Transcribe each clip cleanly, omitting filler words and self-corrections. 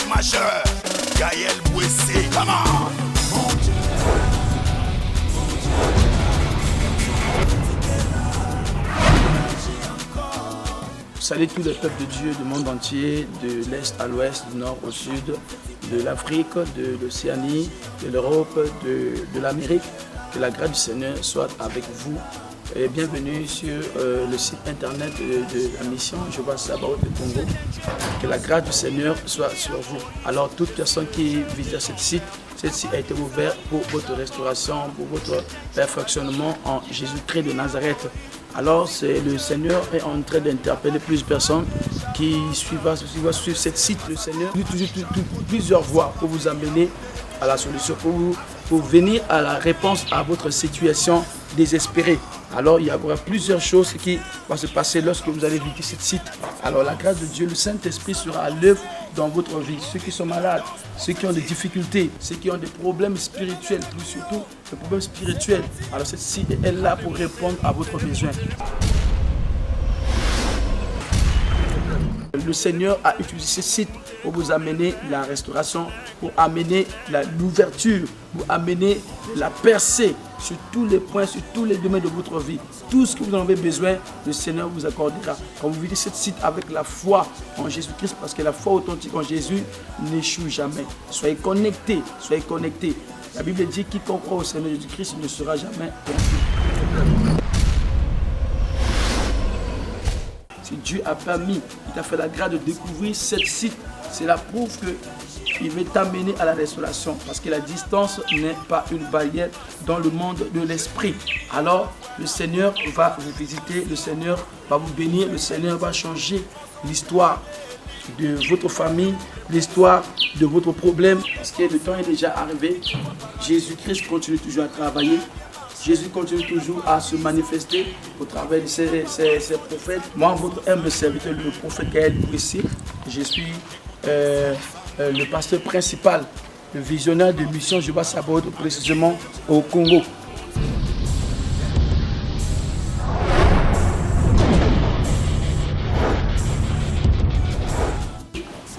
l'arc majeur, Gaël Bouessé. Come on! Salut tous les peuples de Dieu du monde entier, de l'Est à l'Ouest, du Nord au Sud, de l'Afrique, de l'Océanie, de l'Europe, de l'Amérique. Que la grâce du Seigneur soit avec vous. Et bienvenue sur le site internet de la mission Jéhovah Sabaoth de Congo. Que la grâce du Seigneur soit sur vous. Alors toute personne qui visite ce site a été ouverte pour votre restauration, pour votre perfectionnement en Jésus-Christ de Nazareth. Alors le Seigneur est en train d'interpeller plusieurs personnes qui suivent cette site. Le Seigneur utilise plusieurs voies pour vous amener à la solution, pour venir à la réponse à votre situation désespérée. Alors il y aura plusieurs choses qui vont se passer lorsque vous allez visiter ce site. Alors la grâce de Dieu, le Saint-Esprit sera à l'œuvre dans votre vie. Ceux qui sont malades, ceux qui ont des difficultés, ceux qui ont des problèmes spirituels, plus surtout des problèmes spirituels. Alors ce site est là pour répondre à votre besoin. Le Seigneur a utilisé ce site pour vous amener la restauration, pour amener l'ouverture, pour amener la percée sur tous les points, sur tous les domaines de votre vie. Tout ce que vous en avez besoin, le Seigneur vous accordera. Quand vous visitez ce site avec la foi en Jésus-Christ, parce que la foi authentique en Jésus n'échoue jamais. Soyez connectés, soyez connectés. La Bible dit quiconque croit au Seigneur Jésus-Christ ne sera jamais confus. Si Dieu a permis, il t'a fait la grâce de découvrir ce site, cela prouve qu'il veut t'amener à la restauration. Parce que la distance n'est pas une barrière dans le monde de l'esprit. Alors, le Seigneur va vous visiter, le Seigneur va vous bénir, le Seigneur va changer l'histoire de votre famille, l'histoire de votre problème. Parce que le temps est déjà arrivé. Jésus-Christ continue toujours à travailler. Jésus continue toujours à se manifester au travers de ses prophètes. Moi, votre humble serviteur, le prophète Gaël Bouessé, je suis le pasteur principal, le visionnaire de mission Jéhovah Sabaoth, précisément au Congo.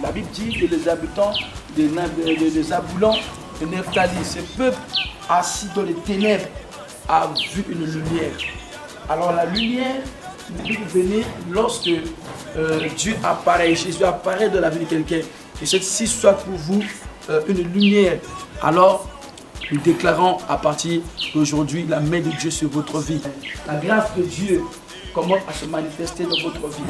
La Bible dit que les habitants de Zabulon, de Nephtali, ce peuple assis dans les ténèbres, a vu une lumière. Alors la lumière peut venir lorsque Dieu apparaît, Jésus apparaît dans la vie de quelqu'un. Et ceci soit pour vous une lumière. Alors nous déclarons à partir d'aujourd'hui la main de Dieu sur votre vie. La grâce de Dieu commence à se manifester dans votre vie.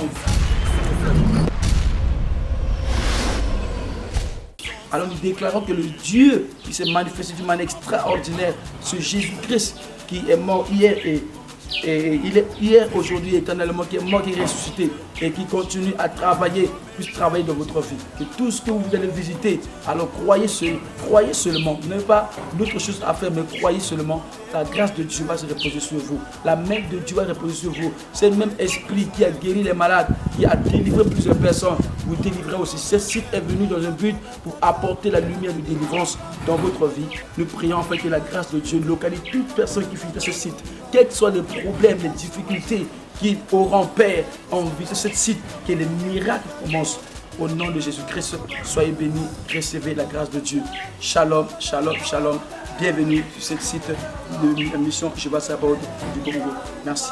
Alors nous déclarons que le Dieu qui s'est manifesté d'une manière extraordinaire, ce Jésus-Christ qui est mort hier et il est hier, aujourd'hui, éternellement, qui est mort, qui est ressuscité et qui continue à travailler, puisse travailler dans votre vie. Que tout ce que vous allez visiter, alors croyez seulement. Vous n'avez pas d'autre chose à faire, mais croyez seulement. La grâce de Dieu va se reposer sur vous. La main de Dieu va se reposer sur vous. C'est le même esprit qui a guéri les malades, qui a délivré plusieurs personnes. Vous délivrez aussi. Ce site est venu dans un but pour apporter la lumière de délivrance dans votre vie. Nous prions afin que la grâce de Dieu localise toute personne qui visite ce site. Quels que soient les problèmes, les difficultés qu'ils auront peur en visitant ce site, que les miracles commencent. Au nom de Jésus-Christ, soyez bénis, recevez la grâce de Dieu. Shalom, shalom, shalom. Bienvenue sur ce site de la mission Jéhovah Sabaoth du Congo. Merci.